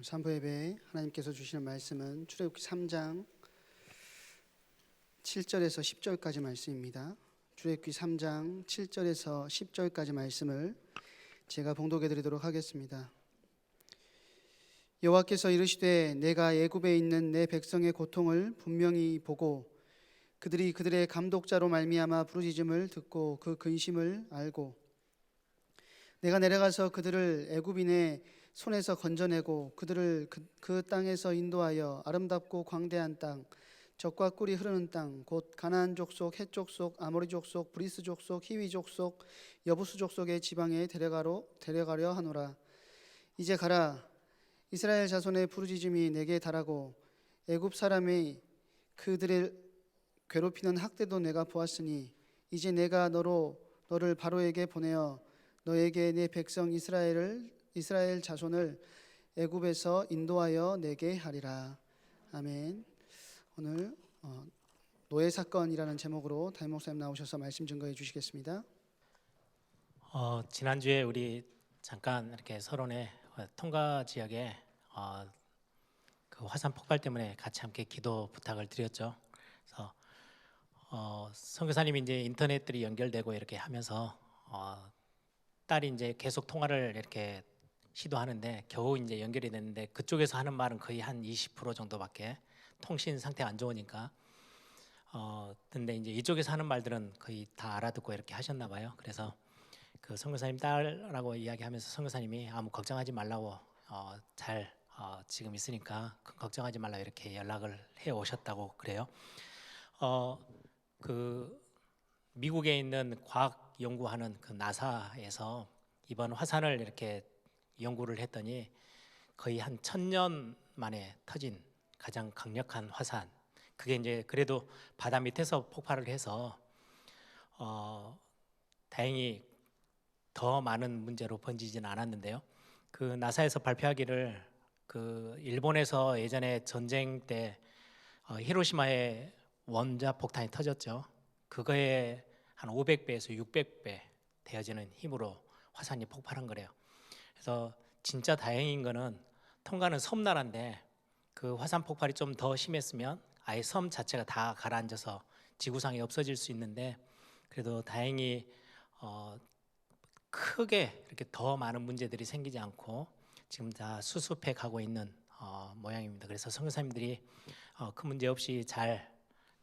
3부 예배에 하나님께서 주시는 말씀은 출애굽기 3장 7절에서 10절까지 말씀입니다. 출애굽기 3장 7절에서 10절까지 말씀을 제가 봉독해 드리도록 하겠습니다. 여호와께서 이르시되 내가 애굽에 있는 내 백성의 고통을 분명히 보고 그들이 그들의 감독자로 말미암아 부르짖음을 듣고 그 근심을 알고 내가 내려가서 그들을 애굽인의 손에서 건져내고 그들을 그 땅에서 인도하여 아름답고 광대한 땅, 젖과 꿀이 흐르는 땅, 곧 가나안 족속, 헷 족속, 아모리 족속, 브리스 족속, 히위 족속, 여부수 족속의 지방에 데려가려 하노라. 이제 가라. 이스라엘 자손의 부르짖음이 내게 달하고 애굽 사람이 그들을 괴롭히는 학대도 내가 보았으니 이제 내가 너를 바로에게 보내어 너에게 내 백성 이스라엘 자손을 애굽에서 인도하여 내게 하리라. 아멘. 오늘 노예 사건이라는 제목으로 담임 목사님 나오셔서 말씀 증거해 주시겠습니다. 지난주에 우리 잠깐 이렇게 서론에 통가 지역에 그 화산 폭발 때문에 같이 함께 기도 부탁을 드렸죠. 그래서 선교사님이 이제 인터넷들이 연결되고 이렇게 하면서 딸이 이제 계속 통화를 이렇게 시도하는데 겨우 이제 연결이 됐는데 그쪽에서 하는 말은 거의 한 20% 정도밖에 통신 상태가 안 좋으니까 근데 이제 이쪽에서 하는 말들은 거의 다 알아듣고 이렇게 하셨나 봐요. 그래서 그 선교사님 딸라고 이야기하면서 선교사님이 아무 걱정하지 말라고 잘 지금 있으니까 걱정하지 말라 이렇게 연락을 해 오셨다고 그래요. 그 미국에 있는 과학 연구하는 그 나사에서 이번 화산을 이렇게 연구를 했더니 거의 한 1000년 만에 터진 가장 강력한 화산. 그게 이제 그래도 바다 밑에서 폭발을 해서 다행히 더 많은 문제로 번지지는 않았는데요. 그 나사에서 발표하기를 그 일본에서 예전에 전쟁 때 히로시마에 원자 폭탄이 터졌죠. 그거에 한 500배에서 600배 되어지는 힘으로 화산이 폭발한 거래요. 그래서 진짜 다행인 거는 통가는 섬나라인데 그 화산 폭발이 좀 더 심했으면 아예 섬 자체가 다 가라앉아서 지구상에 없어질 수 있는데 그래도 다행히 크게 이렇게 더 많은 문제들이 생기지 않고 지금 다 수습해 가고 있는 모양입니다. 그래서 선교사님들이 큰 문제 없이 잘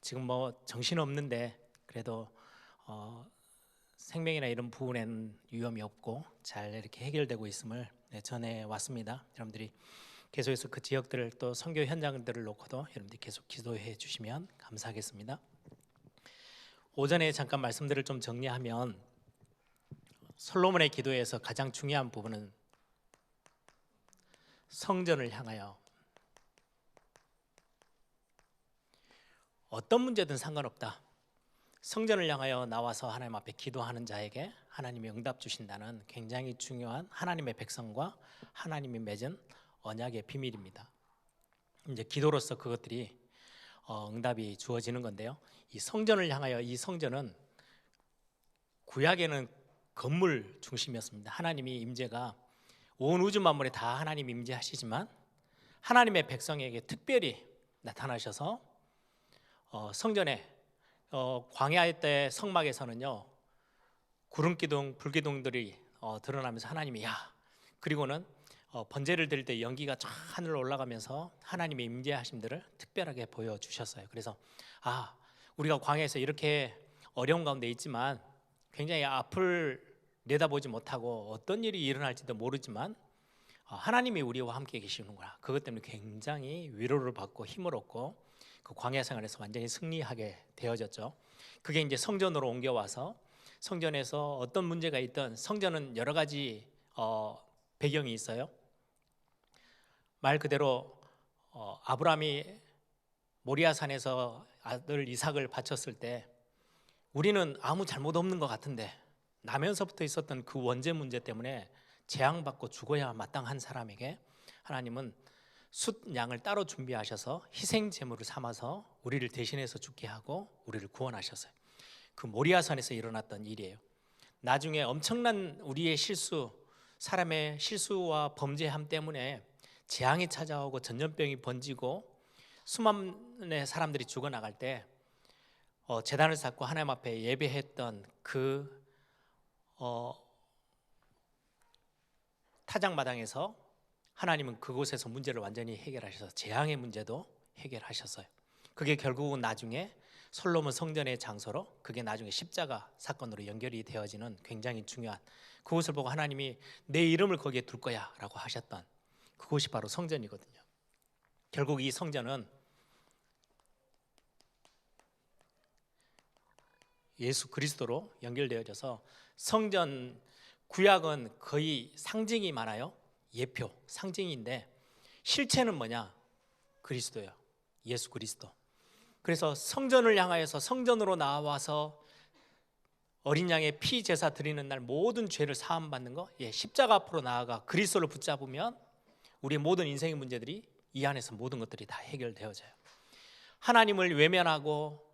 지금 뭐 정신 없는데 그래도 생명이나 이런 부분에는 위험이 없고 잘 이렇게 해결되고 있음을 전해 왔습니다. 여러분들이 계속해서 그 지역들을 또 선교 현장들을 놓고도 여러분들이 계속 기도해 주시면 감사하겠습니다. 오전에 잠깐 말씀들을 좀 정리하면 솔로몬의 기도에서 가장 중요한 부분은 성전을 향하여 어떤 문제든 상관없다. 성전을 향하여 나와서 하나님 앞에 기도하는 자에게 하나님이 응답 주신다는 굉장히 중요한 하나님의 백성과 하나님이 맺은 언약의 비밀입니다. 이제 기도로서 그것들이 응답이 주어지는 건데요. 이 성전을 향하여 이 성전은 구약에는 건물 중심이었습니다. 하나님이 임재가 온 우주 만물에 다 하나님 임재하시지만 하나님의 백성에게 특별히 나타나셔서 성전에 광야 때 성막에서는요 구름기둥, 불기둥들이 드러나면서 하나님이 그리고는 번제를 드릴 때 연기가 쫙 하늘로 올라가면서 하나님의 임재하심들을 특별하게 보여주셨어요. 그래서 우리가 광야에서 이렇게 어려운 가운데 있지만 굉장히 앞을 내다보지 못하고 어떤 일이 일어날지도 모르지만 하나님이 우리와 함께 계시는구나. 그것 때문에 굉장히 위로를 받고 힘을 얻고 그 광야 생활에서 완전히 승리하게 되어졌죠. 그게 이제 성전으로 옮겨와서 성전에서 어떤 문제가 있든 성전은 여러 가지 배경이 있어요. 말 그대로 아브라함이 모리아산에서 아들 이삭을 바쳤을 때 우리는 아무 잘못 없는 것 같은데 나면서부터 있었던 그 원죄 문제 때문에 재앙받고 죽어야 마땅한 사람에게 하나님은 숫 양을 따로 준비하셔서 희생 제물을 삼아서 우리를 대신해서 죽게 하고 우리를 구원하셨어요. 그 모리아산에서 일어났던 일이에요. 나중에 엄청난 우리의 실수, 사람의 실수와 범죄함 때문에 재앙이 찾아오고 전염병이 번지고 수많은 사람들이 죽어나갈 때 제단을 쌓고 하나님 앞에 예배했던 그 타작마당에서 하나님은 그곳에서 문제를 완전히 해결하셔서 재앙의 문제도 해결하셨어요. 그게 결국은 나중에 솔로몬 성전의 장소로, 그게 나중에 십자가 사건으로 연결이 되어지는 굉장히 중요한, 그곳을 보고 하나님이 내 이름을 거기에 둘 거야 라고 하셨던 그곳이 바로 성전이거든요. 결국 이 성전은 예수 그리스도로 연결되어져서, 성전 구약은 거의 상징이 많아요. 예표, 상징인데 실체는 뭐냐? 그리스도예요. 예수 그리스도. 그래서 성전을 향하여서, 성전으로 나와서 어린 양의 피 제사 드리는 날 모든 죄를 사함 받는 거, 십자가 앞으로 나아가 그리스도를 붙잡으면 우리의 모든 인생의 문제들이 이 안에서 모든 것들이 다 해결되어져요. 하나님을 외면하고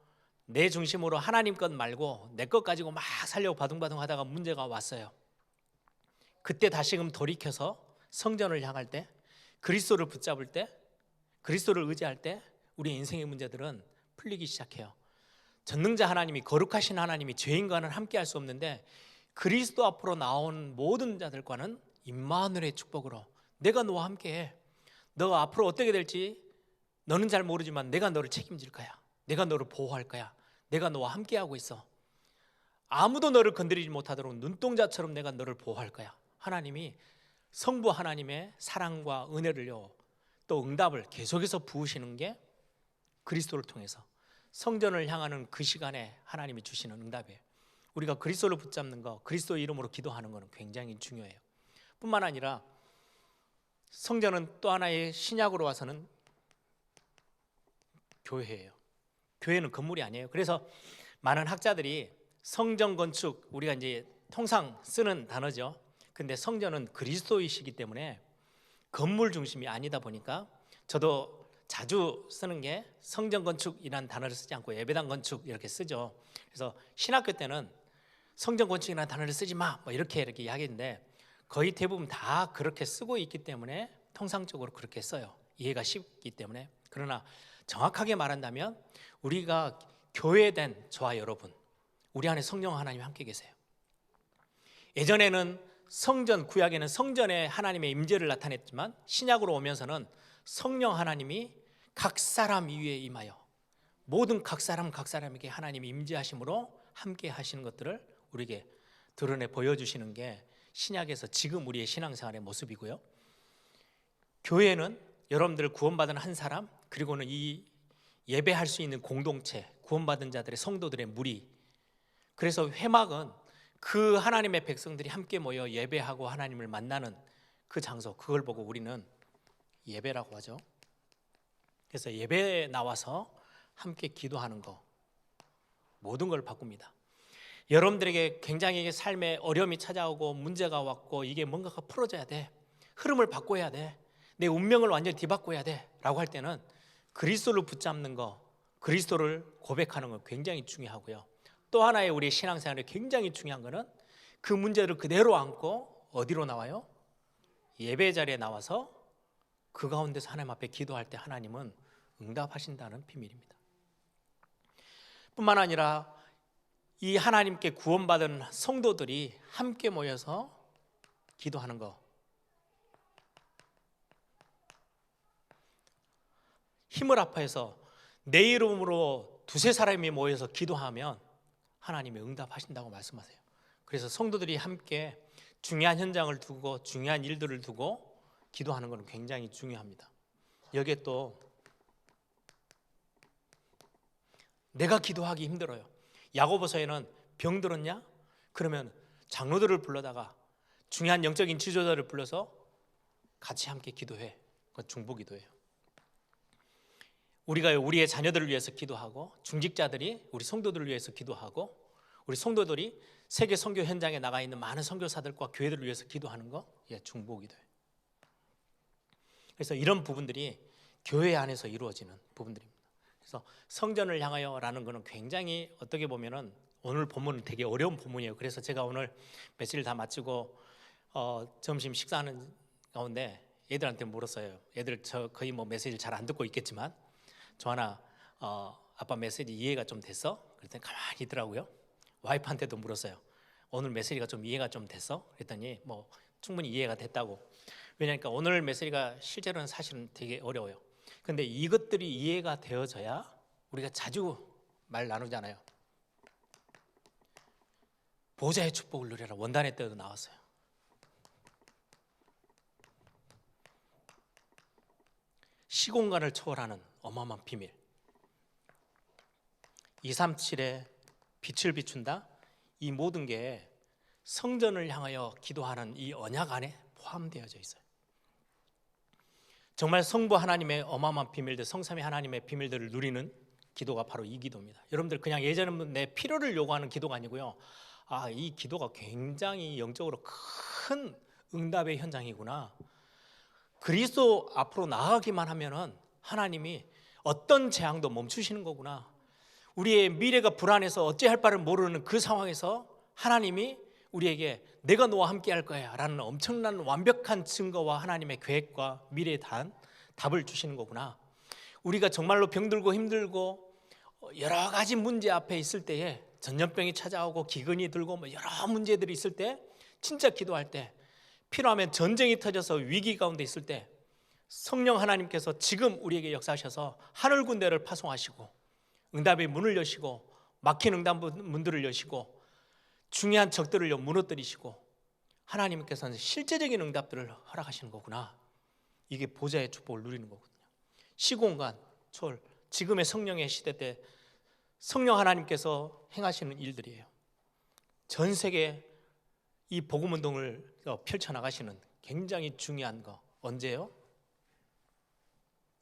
내 중심으로 하나님 것 말고 내 것 가지고 막 살려고 바둥바둥 하다가 문제가 왔어요. 그때 다시금 돌이켜서 성전을 향할 때, 그리스도를 붙잡을 때, 그리스도를 의지할 때 우리의 인생의 문제들은 풀리기 시작해요. 전능자 하나님이, 거룩하신 하나님이 죄인과는 함께 할 수 없는데 그리스도 앞으로 나온 모든 자들과는 임마누엘의 축복으로 내가 너와 함께해. 너가 앞으로 어떻게 될지 너는 잘 모르지만 내가 너를 책임질 거야. 내가 너를 보호할 거야. 내가 너와 함께하고 있어. 아무도 너를 건드리지 못하도록 눈동자처럼 내가 너를 보호할 거야. 하나님이, 성부 하나님의 사랑과 은혜를요, 또 응답을 계속해서 부으시는 게 그리스도를 통해서 성전을 향하는 그 시간에 하나님이 주시는 응답이에요. 우리가 그리스도를 붙잡는 거, 그리스도 이름으로 기도하는 것은 굉장히 중요해요. 뿐만 아니라 성전은 또 하나의 신약으로 와서는 교회예요. 교회는 건물이 아니에요. 그래서 많은 학자들이 성전 건축, 우리가 이제 통상 쓰는 단어죠. 근데 성전은 그리스도이시기 때문에 건물 중심이 아니다 보니까, 저도 자주 쓰는 게 성전 건축이라는 단어를 쓰지 않고 예배당 건축 이렇게 쓰죠. 그래서 신학교 때는 성전 건축이라는 단어를 쓰지 마, 뭐 이렇게 이야기했는데 거의 대부분 다 그렇게 쓰고 있기 때문에 통상적으로 그렇게 써요. 이해가 쉽기 때문에. 그러나 정확하게 말한다면 우리가 교회된 저와 여러분, 우리 안에 성령 하나님이 함께 계세요. 예전에는 성전, 구약에는 성전에 하나님의 임재를 나타냈지만 신약으로 오면서는 성령 하나님이 각 사람 위에 임하여 모든 각 사람에게 하나님이 임재하심으로 함께 하시는 것들을 우리에게 드러내 보여주시는 게 신약에서 지금 우리의 신앙생활의 모습이고요. 교회는 여러분들 구원받은 한 사람, 그리고는 이 예배할 수 있는 공동체, 구원받은 자들의 성도들의 무리. 그래서 회막은 그 하나님의 백성들이 함께 모여 예배하고 하나님을 만나는 그 장소, 그걸 보고 우리는 예배라고 하죠. 그래서 예배에 나와서 함께 기도하는 거, 모든 걸 바꿉니다. 여러분들에게 굉장히 삶에 어려움이 찾아오고 문제가 왔고 이게 뭔가가 풀어져야 돼, 흐름을 바꿔야 돼, 내 운명을 완전히 뒤바꿔야 돼 라고 할 때는 그리스도를 붙잡는 거, 그리스도를 고백하는 거 굉장히 중요하고요. 또 하나의 우리 신앙생활에 굉장히 중요한 거는 그 문제를 그대로 안고 어디로 나와요? 예배 자리에 나와서 그 가운데서 하나님 앞에 기도할 때 하나님은 응답하신다는 비밀입니다. 뿐만 아니라 이 하나님께 구원받은 성도들이 함께 모여서 기도하는 거, 힘을 합해서 내 이름으로 두세 사람이 모여서 기도하면 하나님이 응답하신다고 말씀하세요. 그래서 성도들이 함께 중요한 현장을 두고 중요한 일들을 두고 기도하는 것은 굉장히 중요합니다. 여기에 또 내가 기도하기 힘들어요. 야고보서에는 병 들었냐? 그러면 장로들을 불러다가 중요한 영적인 지도자를 불러서 같이 함께 기도해. 그건 중보기도예요. 우리가 우리의 자녀들을 위해서 기도하고, 중직자들이 우리 성도들을 위해서 기도하고, 우리 성도들이 세계 선교 현장에 나가 있는 많은 선교사들과 교회들을 위해서 기도하는 거, 중보기도예요. 그래서 이런 부분들이 교회 안에서 이루어지는 부분들입니다. 그래서 성전을 향하여라는 것은 굉장히 어떻게 보면은 오늘 본문은 되게 어려운 본문이에요. 그래서 제가 오늘 며칠 다 마치고 점심 식사하는 가운데 애들한테 물었어요. 애들 저 거의 뭐 메시지를 잘 안 듣고 있겠지만, 조하나 아빠 메시지 이해가 좀 됐어? 그랬더니 가만히 있더라고요. 와이프한테도 물었어요. 오늘 메시지가 좀 이해가 좀 됐어? 그랬더니 뭐 충분히 이해가 됐다고. 왜냐니까 오늘 메시지가 실제로는 사실은 되게 어려워요. 근데 이것들이 이해가 되어져야 우리가 자주 말 나누잖아요. 보좌의 축복을 누려라. 원단의 때도 나왔어요. 시공간을 초월하는 어마어마한 비밀. 237에 빛을 비춘다. 이 모든 게 성전을 향하여 기도하는 이 언약 안에 포함되어져 있어요. 정말 성부 하나님의 어마어마한 비밀들, 성삼위 하나님의 비밀들을 누리는 기도가 바로 이 기도입니다. 여러분들 그냥 예전에 내 필요를 요구하는 기도가 아니고요. 이 기도가 굉장히 영적으로 큰 응답의 현장이구나. 그리스도 앞으로 나아가기만 하면은 하나님이 어떤 재앙도 멈추시는 거구나. 우리의 미래가 불안해서 어찌할 바를 모르는 그 상황에서 하나님이 우리에게 내가 너와 함께 할 거야 라는 엄청난 완벽한 증거와 하나님의 계획과 미래에 대한 답을 주시는 거구나. 우리가 정말로 병들고 힘들고 여러 가지 문제 앞에 있을 때에 전염병이 찾아오고 기근이 들고 뭐 여러 문제들이 있을 때 진짜 기도할 때 필요하면 전쟁이 터져서 위기 가운데 있을 때 성령 하나님께서 지금 우리에게 역사하셔서 하늘 군대를 파송하시고 응답의 문을 여시고 막힌 응답 문들을 여시고 중요한 적들을 무너뜨리시고 하나님께서는 실제적인 응답들을 허락하시는 거구나. 이게 보좌의 축복을 누리는 거거든요. 시공간 초월, 지금의 성령의 시대 때 성령 하나님께서 행하시는 일들이에요. 전 세계 이 복음 운동을 펼쳐나가시는 굉장히 중요한 거 언제요?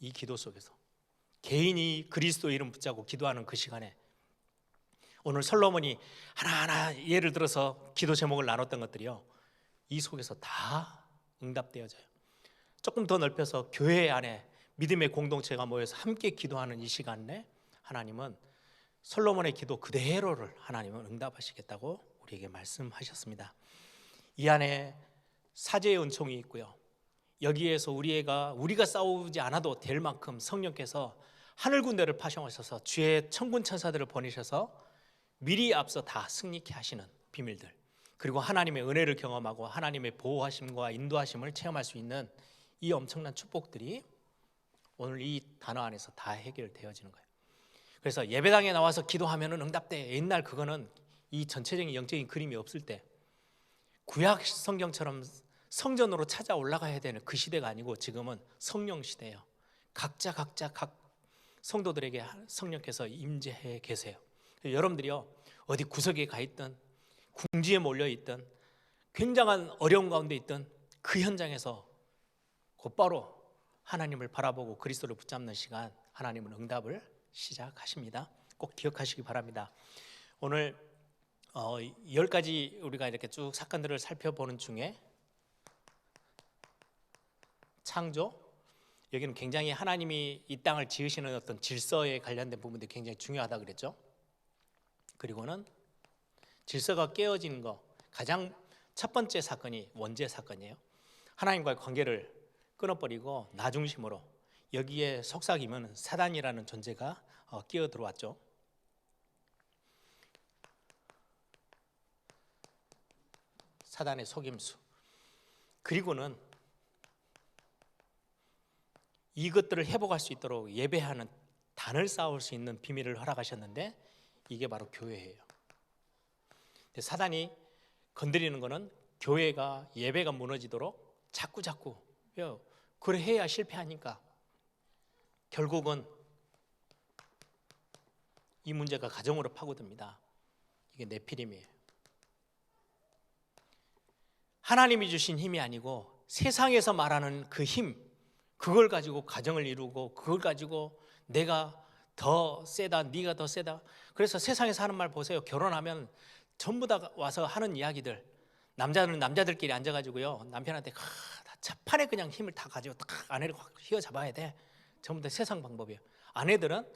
이 기도 속에서 개인이 그리스도 이름 붙잡고 기도하는 그 시간에 오늘 솔로몬이 하나하나 예를 들어서 기도 제목을 나눴던 것들이요, 이 속에서 다 응답되어져요. 조금 더 넓혀서 교회 안에 믿음의 공동체가 모여서 함께 기도하는 이 시간에 하나님은 솔로몬의 기도 그대로를 하나님은 응답하시겠다고 우리에게 말씀하셨습니다. 이 안에 사제의 은총이 있고요, 여기에서 우리가 싸우지 않아도 될 만큼 성령께서 하늘 군대를 파송하셔서 주의 천군 천사들을 보내셔서 미리 앞서 다 승리케 하시는 비밀들, 그리고 하나님의 은혜를 경험하고 하나님의 보호하심과 인도하심을 체험할 수 있는 이 엄청난 축복들이 오늘 이 단어 안에서 다 해결되어지는 거예요. 그래서 예배당에 나와서 기도하면 응답돼. 옛날 그거는 이 전체적인 영적인 그림이 없을 때 구약 성경처럼 성전으로 찾아 올라가야 되는 그 시대가 아니고 지금은 성령 시대예요. 각자 각 성도들에게 성령께서 임재해 계세요. 여러분들이요, 어디 구석에 가 있든 궁지에 몰려 있든 굉장한 어려움 가운데 있든 그 현장에서 곧바로 하나님을 바라보고 그리스도를 붙잡는 시간, 하나님은 응답을 시작하십니다. 꼭 기억하시기 바랍니다. 오늘 10가지 우리가 이렇게 쭉 사건들을 살펴보는 중에 창조, 여기는 굉장히 하나님이 이 땅을 지으시는 어떤 질서에 관련된 부분들이 굉장히 중요하다 그랬죠. 그리고는 질서가 깨어지는 거, 가장 첫 번째 사건이 원죄 사건이에요. 하나님과의 관계를 끊어버리고 나 중심으로 여기에 속삭이면 사단이라는 존재가 끼어 들어왔죠. 사단의 속임수. 그리고는 이것들을 회복할 수 있도록 예배하는 단을 쌓을 수 있는 비밀을 허락하셨는데 이게 바로 교회예요. 사단이 건드리는 거는 교회가, 예배가 무너지도록 자꾸 그래 해야 실패하니까 결국은 이 문제가 가정으로 파고듭니다. 이게 네피림이에요. 하나님이 주신 힘이 아니고 세상에서 말하는 그 힘, 그걸 가지고 가정을 이루고 그걸 가지고 내가 더 세다, 네가 더 세다. 그래서 세상에서 하는 말 보세요. 결혼하면 전부 다 와서 하는 이야기들, 남자는 남자들끼리 앉아가지고요, 남편한테 차판에 그냥 힘을 다 가지고 아내를 확 휘어잡아야 돼. 전부 다 세상 방법이에요. 아내들은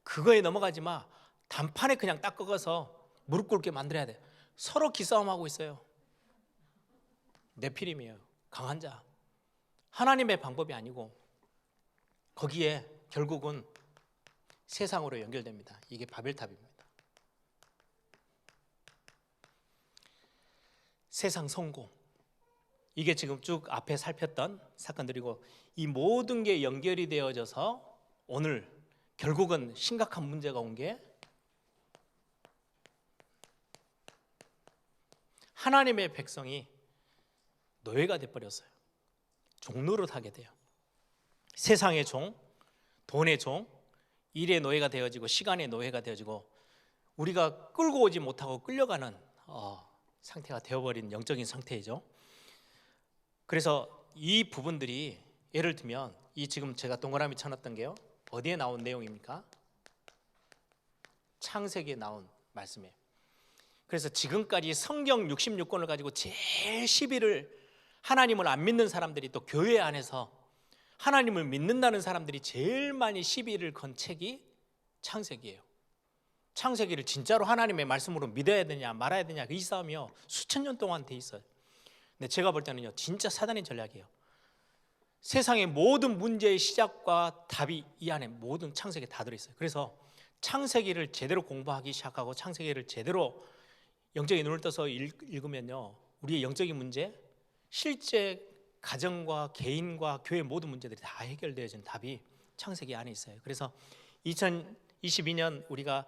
그거에 넘어가지 마. 단판에 그냥 딱 꺾어서 무릎 꿇게 만들어야 돼. 서로 기싸움하고 있어요. 네피림이에요. 강한 자. 하나님의 방법이 아니고 거기에 결국은 세상으로 연결됩니다. 이게 바벨탑입니다. 세상 성공, 이게 지금 쭉 앞에 살폈던 사건들이고 이 모든 게 연결이 되어져서 오늘 결국은 심각한 문제가 온 게 하나님의 백성이 노예가 돼버렸어요. 종노릇 하게 돼요. 세상의 종, 돈의 종, 일의 노예가 되어지고 시간의 노예가 되어지고 우리가 끌고 오지 못하고 끌려가는 상태가 되어버린 영적인 상태이죠. 그래서 이 부분들이 예를 들면 이 지금 제가 동그라미 쳐놨던 게요, 어디에 나온 내용입니까? 창세기에 나온 말씀이에요. 그래서 지금까지 성경 66권을 가지고 제일 시비를, 하나님을 안 믿는 사람들이 또 교회 안에서 하나님을 믿는다는 사람들이 제일 많이 시비를 건 책이 창세기예요. 창세기를 진짜로 하나님의 말씀으로 믿어야 되냐 말아야 되냐, 이 싸움이요 수천 년 동안 돼 있어요. 근데 제가 볼 때는요, 진짜 사단의 전략이에요. 세상의 모든 문제의 시작과 답이 이 안에 모든 창세기에 다 들어있어요. 그래서 창세기를 제대로 공부하기 시작하고 창세기를 제대로 영적인 눈을 떠서 읽으면요, 우리의 영적인 문제, 실제 가정과 개인과 교회 모든 문제들이 다 해결되어진 답이 창세기 안에 있어요. 그래서 2022년 우리가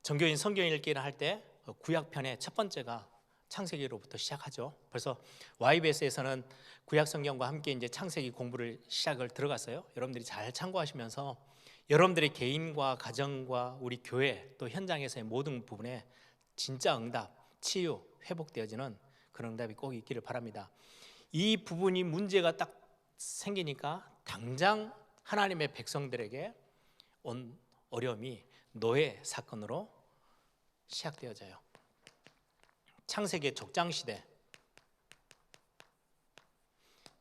정교인 성경 읽기를 할 때 구약편의 첫 번째가 창세기로부터 시작하죠. 벌써 YBS에서는 구약 성경과 함께 이제 창세기 공부를 시작을 들어갔어요. 여러분들이 잘 참고하시면서 여러분들의 개인과 가정과 우리 교회 또 현장에서의 모든 부분에 진짜 응답, 치유, 회복되어지는 그런 응답이 꼭 있기를 바랍니다. 이 부분이 문제가 딱 생기니까 당장 하나님의 백성들에게 온 어려움이 노예 사건으로 시작되어져요. 창세기의 족장시대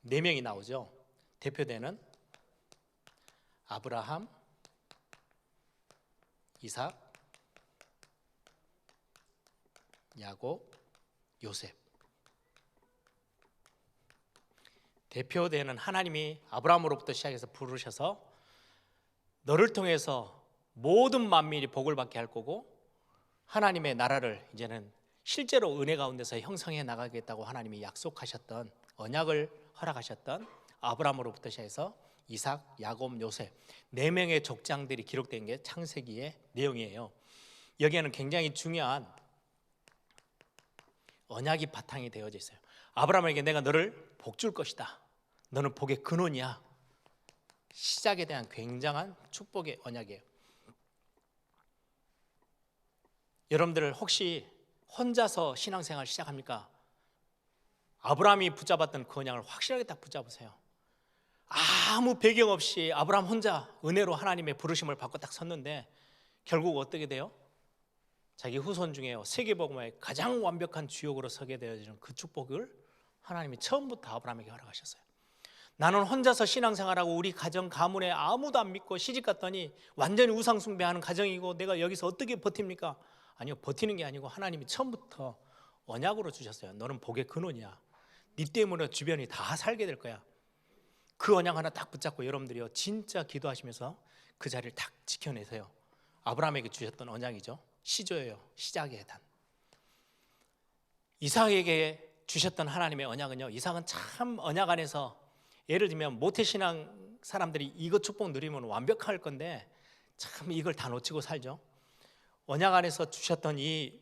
4명이 나오죠. 대표되는 아브라함, 이삭, 야곱, 요셉. 대표되는 하나님이 아브라함으로부터 시작해서 부르셔서 너를 통해서 모든 만민이 복을 받게 할 거고 하나님의 나라를 이제는 실제로 은혜 가운데서 형성해 나가겠다고 하나님이 약속하셨던, 언약을 허락하셨던 아브라함으로부터 시작해서 이삭, 야곱, 요셉 4명의 족장들이 기록된 게 창세기의 내용이에요. 여기에는 굉장히 중요한 언약이 바탕이 되어져 있어요. 아브라함에게 내가 너를 복 줄 것이다, 너는 복의 근원이야, 시작에 대한 굉장한 축복의 언약이에요. 여러분들 혹시 혼자서 신앙생활 시작합니까? 아브라함이 붙잡았던 그 언약을 확실하게 딱 붙잡으세요. 아무 배경 없이 아브라함 혼자 은혜로 하나님의 부르심을 받고 딱 섰는데 결국 어떻게 돼요? 자기 후손 중에요, 세계복음화의 가장 완벽한 주역으로 서게 되어지는 그 축복을 하나님이 처음부터 아브라함에게 허락하셨어요. 나는 혼자서 신앙생활하고 우리 가정 가문에 아무도 안 믿고 시집 갔더니 완전히 우상숭배하는 가정이고 내가 여기서 어떻게 버팁니까? 아니요, 버티는 게 아니고 하나님이 처음부터 언약으로 주셨어요. 너는 복의 근원이야, 네 때문에 주변이 다 살게 될 거야. 그 언약 하나 딱 붙잡고 여러분들이요 진짜 기도하시면서 그 자리를 딱 지켜내세요. 아브라함에게 주셨던 언약이죠. 시조예요, 시작의 단. 이삭에게 주셨던 하나님의 언약은요, 이삭은 참 언약 안에서 예를 들면 모태신앙 사람들이 이거 축복 누리면 완벽할 건데 참 이걸 다 놓치고 살죠. 언약 안에서 주셨던 이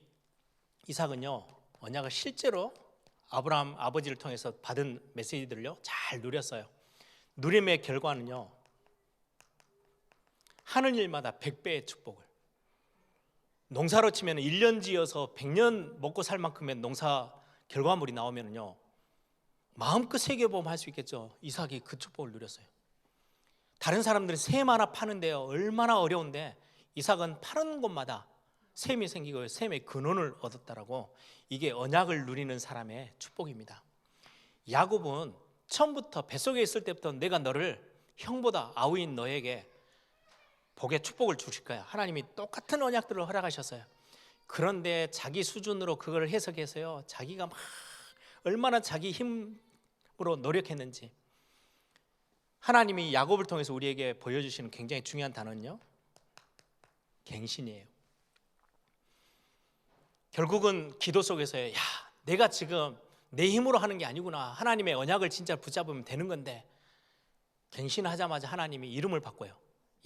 이삭은요, 언약을 실제로 아브라함 아버지를 통해서 받은 메시지들을요 잘 누렸어요. 누림의 결과는요, 하는 일마다 100배의 축복을, 농사로 치면 1년 지어서 100년 먹고 살 만큼의 농사 결과물이 나오면요 마음껏 세계보험 할 수 있겠죠. 이삭이 그 축복을 누렸어요. 다른 사람들은 샘 하나 파는데요 얼마나 어려운데 이삭은 파는 곳마다 샘이 생기고 샘의 근원을 얻었다라고. 이게 언약을 누리는 사람의 축복입니다. 야곱은 처음부터 뱃속에 있을 때부터 내가 너를 형보다 아우인 너에게 복의 축복을 주실 거야, 하나님이 똑같은 언약들을 허락하셨어요. 그런데 자기 수준으로 그걸 해석해서요 자기가 막 얼마나 자기 힘으로 노력했는지 하나님이 야곱을 통해서 우리에게 보여주시는 굉장히 중요한 단어는요, 갱신이에요. 결국은 기도 속에서요, 야, 내가 지금 내 힘으로 하는 게 아니구나. 하나님의 언약을 진짜 붙잡으면 되는 건데, 갱신하자마자 하나님이 이름을 바꿔요.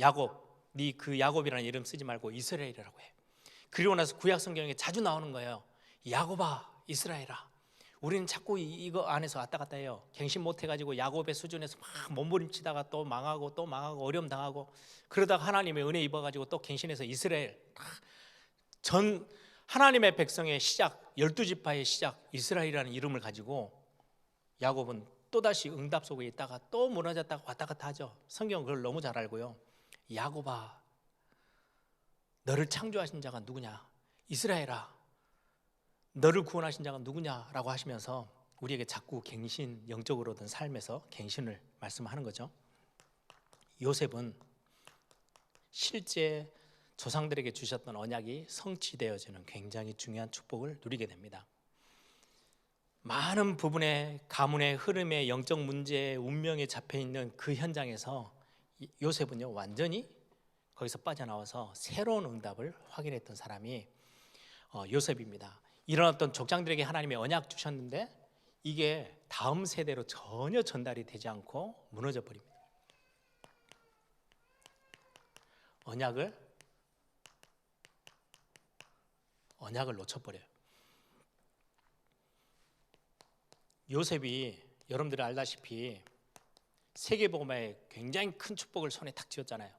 야곱, 네 그 야곱이라는 이름 쓰지 말고 이스라엘이라고 해. 그리고 나서 구약 성경에 자주 나오는 거예요. 야곱아, 이스라엘아. 우리는 자꾸 이거 안에서 왔다 갔다 해요. 갱신 못 해가지고 야곱의 수준에서 막 몸부림치다가 또 망하고 어려움 당하고, 그러다가 하나님의 은혜 입어가지고 또 갱신해서 이스라엘. 전 하나님의 백성의 시작, 12지파의 시작, 이스라엘이라는 이름을 가지고 야곱은 또다시 응답 속에 있다가 또 무너졌다가 왔다 갔다 하죠. 성경은 그걸 너무 잘 알고요. 야곱아, 너를 창조하신 자가 누구냐? 이스라엘아, 너를 구원하신 자가 누구냐라고 하시면서 우리에게 자꾸 갱신, 영적으로든 삶에서 갱신을 말씀하는 거죠. 요셉은 실제 조상들에게 주셨던 언약이 성취되어지는 굉장히 중요한 축복을 누리게 됩니다. 많은 부분의 가문의 흐름에 영적 문제의 운명에 잡혀있는 그 현장에서 요셉은요, 완전히 거기서 빠져나와서 새로운 응답을 확인했던 사람이 요셉입니다. 이런 어떤 족장들에게 하나님의 언약 주셨는데 이게 다음 세대로 전혀 전달이 되지 않고 무너져 버립니다. 언약을 놓쳐버려요. 요셉이 여러분들이 알다시피 세계복음화에 굉장히 큰 축복을 손에 탁 쥐었잖아요.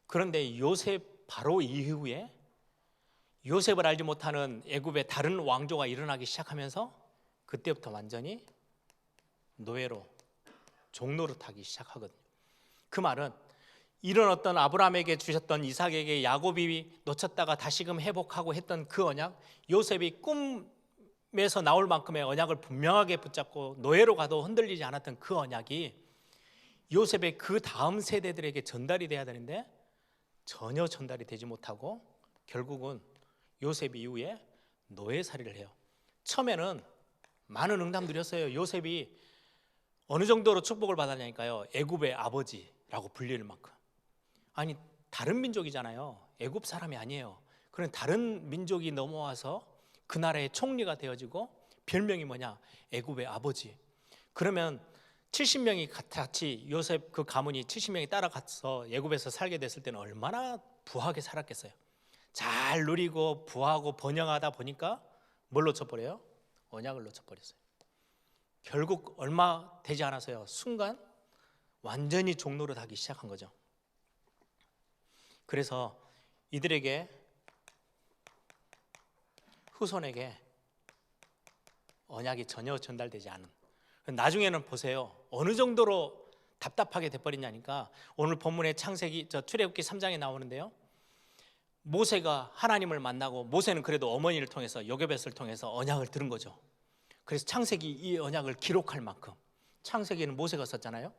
그런데 요셉 바로 이후에 요셉을 알지 못하는 애굽의 다른 왕조가 일어나기 시작하면서 그때부터 완전히 노예로, 종노릇하기 시작하거든요. 그 말은 이런 어떤 아브라함에게 주셨던 이삭에게 야곱이 놓쳤다가 다시금 회복하고 했던 그 언약, 요셉이 꿈에서 나올 만큼의 언약을 분명하게 붙잡고 노예로 가도 흔들리지 않았던 그 언약이 요셉의 그 다음 세대들에게 전달이 돼야 되는데 전혀 전달이 되지 못하고 결국은 요셉 이후에 노예살이를 해요. 처음에는 많은 응답 누렸어요. 요셉이 어느 정도로 축복을 받았냐니까요, 애굽의 아버지라고 불릴 만큼. 아니, 다른 민족이잖아요. 애굽 사람이 아니에요. 그런 다른 민족이 넘어와서 그 나라의 총리가 되어지고 별명이 뭐냐? 애굽의 아버지. 그러면 70명이 같이 요셉 그 가문이 70명이 따라가서 애굽에서 살게 됐을 때는 얼마나 부하게 살았겠어요. 잘 누리고 부하고 번영하다 보니까 뭘 놓쳐버려요? 언약을 놓쳐버렸어요. 결국 얼마 되지 않았어요. 순간 완전히 종노릇하기 시작한 거죠. 그래서 이들에게, 후손에게 언약이 전혀 전달되지 않은, 나중에는 보세요, 어느 정도로 답답하게 돼버리냐니까 오늘 본문의 창세기, 출애굽기 3장에 나오는데요, 모세가 하나님을 만나고, 모세는 그래도 어머니를 통해서, 요게벳을 통해서 언약을 들은 거죠. 그래서 창세기 이 언약을 기록할 만큼, 창세기는 모세가 썼잖아요.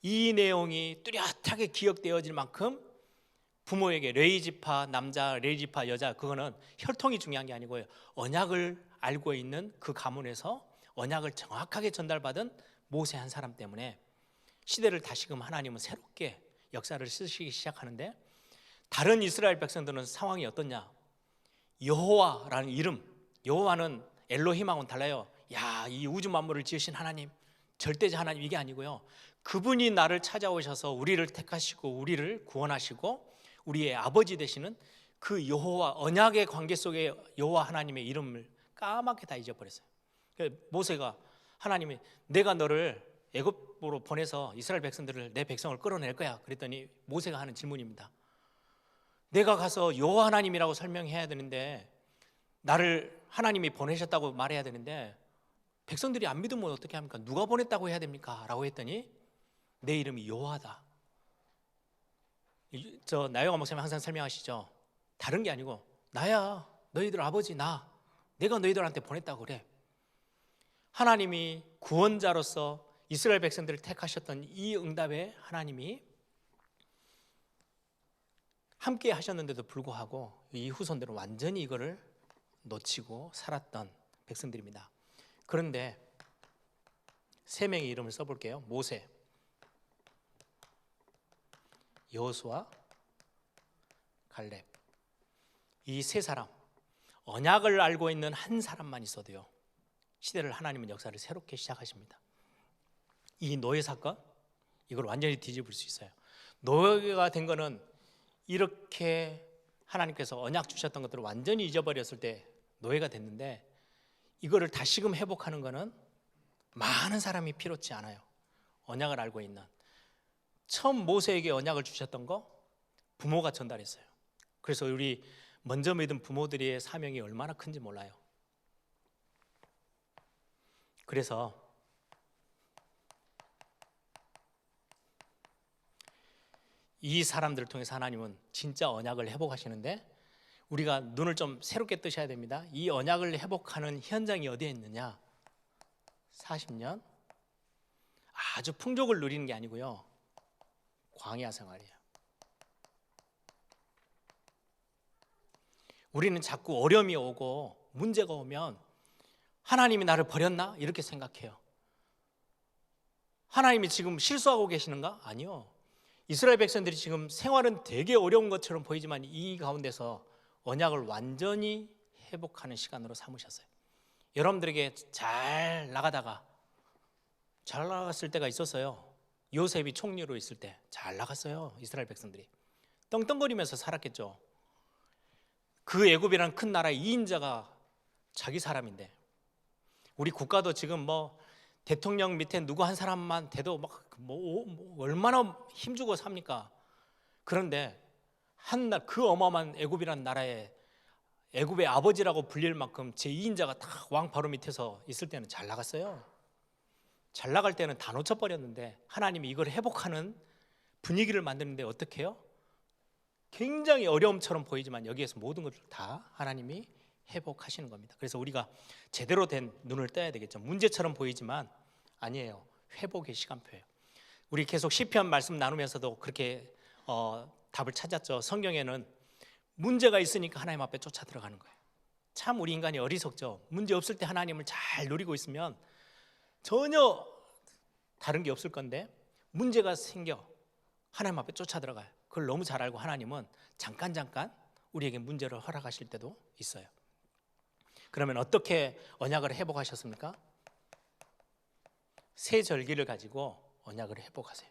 이 내용이 뚜렷하게 기억되어질 만큼 부모에게 레위지파 남자, 레위지파 여자, 그거는 혈통이 중요한 게 아니고요, 언약을 알고 있는 그 가문에서 언약을 정확하게 전달받은 모세 한 사람 때문에 시대를 다시금 하나님은 새롭게 역사를 쓰시기 시작하는데, 다른 이스라엘 백성들은 상황이 어떻냐? 여호와라는 이름, 여호와는 엘로힘하고는 달라요. 야, 이 우주 만물을 지으신 하나님, 절대자 하나님, 이게 아니고요, 그분이 나를 찾아오셔서 우리를 택하시고 우리를 구원하시고 우리의 아버지 되시는 그 여호와, 언약의 관계 속에 여호와 하나님의 이름을 까맣게 다 잊어버렸어요. 모세가, 하나님이 내가 너를 애굽으로 보내서 이스라엘 백성들을, 내 백성을 끌어낼 거야 그랬더니 모세가 하는 질문입니다. 내가 가서 여호와 하나님이라고 설명해야 되는데, 나를 하나님이 보내셨다고 말해야 되는데 백성들이 안 믿으면 어떻게 합니까? 누가 보냈다고 해야 됩니까? 라고 했더니 내 이름이 여호와다. 나영아 목사님 항상 설명하시죠. 다른 게 아니고 나야, 너희들 아버지 나, 내가 너희들한테 보냈다고 그래. 하나님이 구원자로서 이스라엘 백성들을 택하셨던 이 응답에 하나님이 함께 하셨는데도 불구하고 이 후손들은 완전히 이거를 놓치고 살았던 백성들입니다. 그런데 세 명의 이름을 써볼게요. 모세, 여호수아, 갈렙, 이 세 사람, 언약을 알고 있는 한 사람만 있어도요, 시대를 하나님은 역사를 새롭게 시작하십니다. 이 노예 사건, 이걸 완전히 뒤집을 수 있어요. 노예가 된 거는 이렇게 하나님께서 언약 주셨던 것들을 완전히 잊어버렸을 때 노예가 됐는데, 이거를 다시금 회복하는 거는 많은 사람이 필요치 않아요. 언약을 알고 있는, 처음 모세에게 언약을 주셨던 거 부모가 전달했어요. 그래서 우리 먼저 믿은 부모들의 사명이 얼마나 큰지 몰라요. 그래서 이 사람들을 통해서 하나님은 진짜 언약을 회복하시는데, 우리가 눈을 좀 새롭게 뜨셔야 됩니다. 이 언약을 회복하는 현장이 어디에 있느냐? 40년 아주 풍족을 누리는 게 아니고요, 광야 생활이에요. 우리는 자꾸 어려움이 오고 문제가 오면 하나님이 나를 버렸나? 이렇게 생각해요. 하나님이 지금 실수하고 계시는가? 아니요. 이스라엘 백성들이 지금 생활은 되게 어려운 것처럼 보이지만 이 가운데서 언약을 완전히 회복하는 시간으로 삼으셨어요. 여러분들에게 잘 나갔을 때가 있었어요. 요셉이 총리로 있을 때 잘 나갔어요. 이스라엘 백성들이 떵떵거리면서 살았겠죠. 그 애굽이라는 큰 나라의 2인자가 자기 사람인데, 우리 국가도 지금 뭐 대통령 밑에 누구 한 사람만 돼도 막 얼마나 힘주고 삽니까? 그런데 한날 그 어마어마한 애굽이라는 나라에 애굽의 아버지라고 불릴 만큼 제 2인자가 딱 왕 바로 밑에서 있을 때는 잘 나갔어요. 잘 나갈 때는 다 놓쳐버렸는데, 하나님이 이걸 회복하는 분위기를 만드는데 어떻게 해요? 굉장히 어려움처럼 보이지만 여기에서 모든 것을 다 하나님이 회복하시는 겁니다. 그래서 우리가 제대로 된 눈을 떠야 되겠죠. 문제처럼 보이지만 아니에요. 회복의 시간표예요. 우리 계속 시편 말씀 나누면서도 그렇게 답을 찾았죠. 성경에는 문제가 있으니까 하나님 앞에 쫓아 들어가는 거예요. 참 우리 인간이 어리석죠. 문제 없을 때 하나님을 잘 누리고 있으면 전혀 다른 게 없을 건데, 문제가 생겨 하나님 앞에 쫓아 들어가요. 그걸 너무 잘 알고 하나님은 잠깐 우리에게 문제를 허락하실 때도 있어요. 그러면 어떻게 언약을 회복하셨습니까? 새 절기를 가지고 언약을 회복하세요.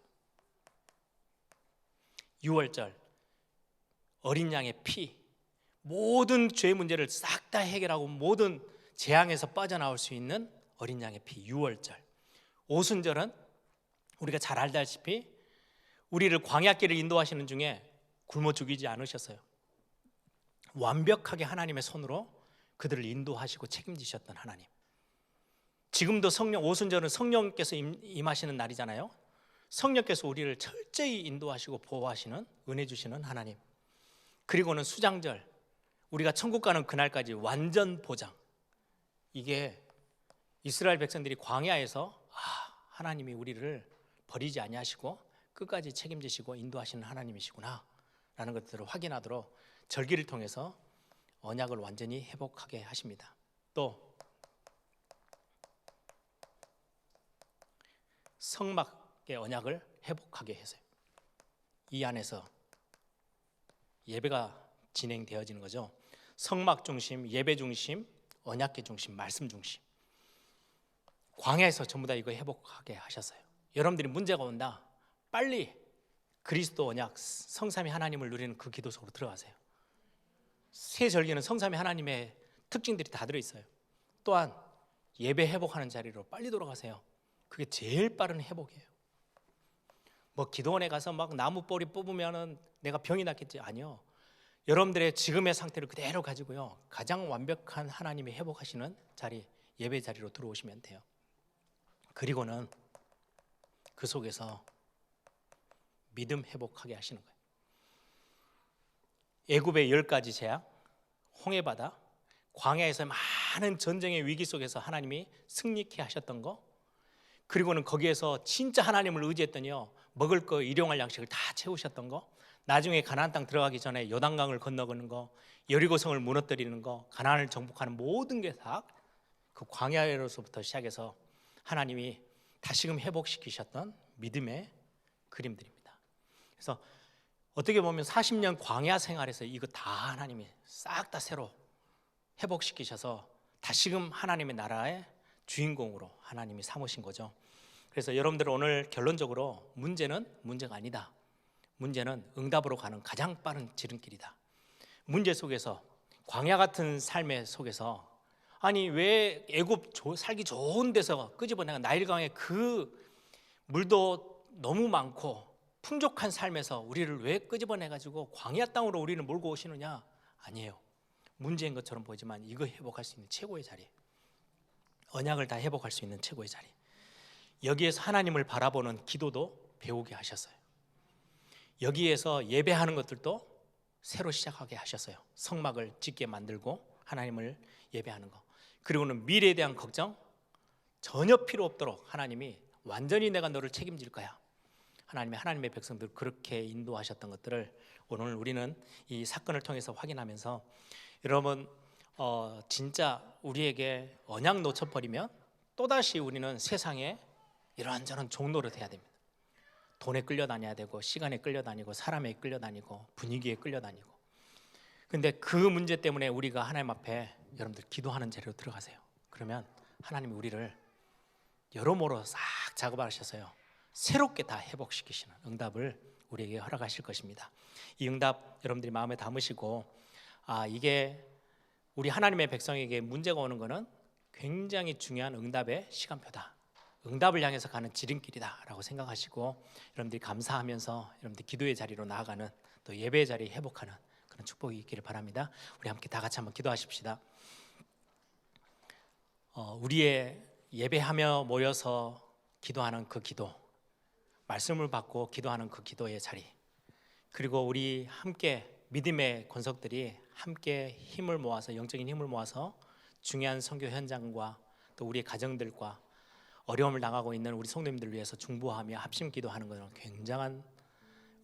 유월절, 어린 양의 피, 모든 죄 문제를 싹 다 해결하고 모든 재앙에서 빠져나올 수 있는 어린 양의 피, 유월절. 오순절은 우리가 잘 알다시피 우리를 광야길을 인도하시는 중에 굶어 죽이지 않으셨어요. 완벽하게 하나님의 손으로 그들을 인도하시고 책임지셨던 하나님. 지금도 오순절은 성령께서 임하시는 날이잖아요. 성령께서 우리를 철저히 인도하시고 보호하시는, 은혜 주시는 하나님. 그리고는 수장절, 우리가 천국 가는 그날까지 완전 보장. 이게 이스라엘 백성들이 광야에서 하나님이 우리를 버리지 아니하시고 끝까지 책임지시고 인도하시는 하나님이시구나 라는 것들을 확인하도록 절기를 통해서 언약을 완전히 회복하게 하십니다. 또 성막의 언약을 회복하게 해서요. 이 안에서 예배가 진행되어지는 거죠. 성막 중심, 예배 중심, 언약계 중심, 말씀 중심. 광야에서 전부 다 이거 회복하게 하셨어요. 여러분들이 문제가 온다, 빨리 그리스도 언약, 성삼위 하나님을 누리는 그 기도 속으로 들어가세요. 새 절기는 성삼위 하나님의 특징들이 다 들어있어요. 또한 예배 회복하는 자리로 빨리 돌아가세요. 그게 제일 빠른 회복이에요. 뭐 기도원에 가서 막 나무 뿌리 뽑으면은 내가 병이 낫겠지? 아니요. 여러분들의 지금의 상태를 그대로 가지고요, 가장 완벽한 하나님이 회복하시는 자리, 예배 자리로 들어오시면 돼요. 그리고는 그 속에서 믿음 회복하게 하시는 거예요. 애굽의 10가지 재앙, 홍해바다, 광야에서 많은 전쟁의 위기 속에서 하나님이 승리케 하셨던 거, 그리고는 거기에서 진짜 하나님을 의지했더니요, 먹을 거, 일용할 양식을 다 채우셨던 거, 나중에 가나안 땅 들어가기 전에 요단강을 건너가는 거, 여리고성을 무너뜨리는 거, 가나안을 정복하는 모든 게 다 그 광야로서부터 시작해서 하나님이 다시금 회복시키셨던 믿음의 그림들입니다. 그래서 어떻게 보면 40년 광야 생활에서 이거 다 하나님이 싹 다 새로 회복시키셔서 다시금 하나님의 나라의 주인공으로 하나님이 삼으신 거죠. 그래서 여러분들 오늘 결론적으로 문제는 문제가 아니다. 문제는 응답으로 가는 가장 빠른 지름길이다. 문제 속에서 광야 같은 삶의 속에서 아니 왜 애굽 살기 좋은 데서 끄집어내가 나일강에 그 물도 너무 많고 풍족한 삶에서 우리를 왜 끄집어내 가지고 광야 땅으로 우리를 몰고 오시느냐? 아니에요. 문제인 것처럼 보이지만 이거 회복할 수 있는 최고의 자리, 언약을 다 회복할 수 있는 최고의 자리. 여기에서 하나님을 바라보는 기도도 배우게 하셨어요. 여기에서 예배하는 것들도 새로 시작하게 하셨어요. 성막을 짓게 만들고 하나님을 예배하는 거. 그리고는 미래에 대한 걱정 전혀 필요 없도록 하나님이 완전히 내가 너를 책임질 거야. 하나님의 백성들 그렇게 인도하셨던 것들을 오늘 우리는 이 사건을 통해서 확인하면서 여러분 진짜 우리에게 언약 놓쳐버리면 또다시 우리는 세상에 이런저런 종노릇 해야 됩니다. 돈에 끌려다녀야 되고 시간에 끌려다니고 사람에 끌려다니고 분위기에 끌려다니고. 근데 그 문제 때문에 우리가 하나님 앞에 여러분들 기도하는 자리로 들어가세요. 그러면 하나님이 우리를 여러모로 싹 작업하셔서요 새롭게 다 회복시키시는 응답을 우리에게 허락하실 것입니다. 이 응답 여러분들이 마음에 담으시고 이게 우리 하나님의 백성에게 문제가 오는 것은 굉장히 중요한 응답의 시간표다. 응답을 향해서 가는 지름길이다라고 생각하시고 여러분들이 감사하면서 여러분들 기도의 자리로 나아가는 또 예배의 자리 회복하는 그런 축복이 있기를 바랍니다. 우리 함께 다 같이 한번 기도하십시다. 우리의 예배하며 모여서 기도하는 그 기도, 말씀을 받고 기도하는 그 기도의 자리, 그리고 우리 함께 믿음의 권속들이 함께 힘을 모아서 영적인 힘을 모아서 중요한 선교 현장과 또 우리의 가정들과 어려움을 당하고 있는 우리 성도님들을 위해서 중보하며 합심 기도하는 것은 굉장한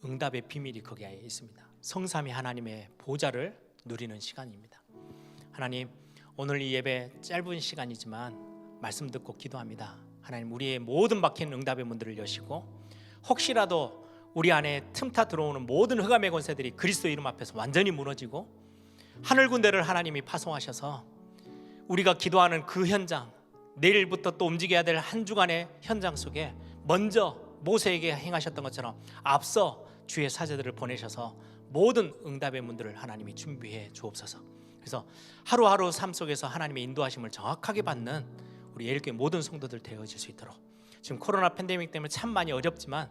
응답의 비밀이 거기에 있습니다. 성삼위 하나님의 보좌를 누리는 시간입니다. 하나님, 오늘 이 예배 짧은 시간이지만 말씀 듣고 기도합니다. 하나님, 우리의 모든 막힌 응답의 문들을 여시고 혹시라도 우리 안에 틈타 들어오는 모든 흑암의 권세들이 그리스도 이름 앞에서 완전히 무너지고 하늘 군대를 하나님이 파송하셔서 우리가 기도하는 그 현장, 내일부터 또 움직여야 될 한 주간의 현장 속에 먼저 모세에게 행하셨던 것처럼 앞서 주의 사제들을 보내셔서 모든 응답의 문들을 하나님이 준비해 주옵소서. 그래서 하루하루 삶 속에서 하나님의 인도하심을 정확하게 받는 우리 예일교회 모든 성도들 되어질 수 있도록, 지금 코로나 팬데믹 때문에 참 많이 어렵지만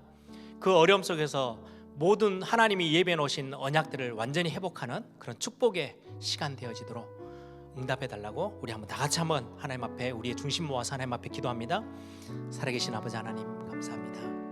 그 어려움 속에서 모든 하나님이 예배해 놓으신 언약들을 완전히 회복하는 그런 축복의 시간 되어지도록 응답해 달라고 우리 한번 다 같이 한번 하나님 앞에 우리의 중심 모아서 하나님 앞에 기도합니다. 살아계신 아버지 하나님 감사합니다.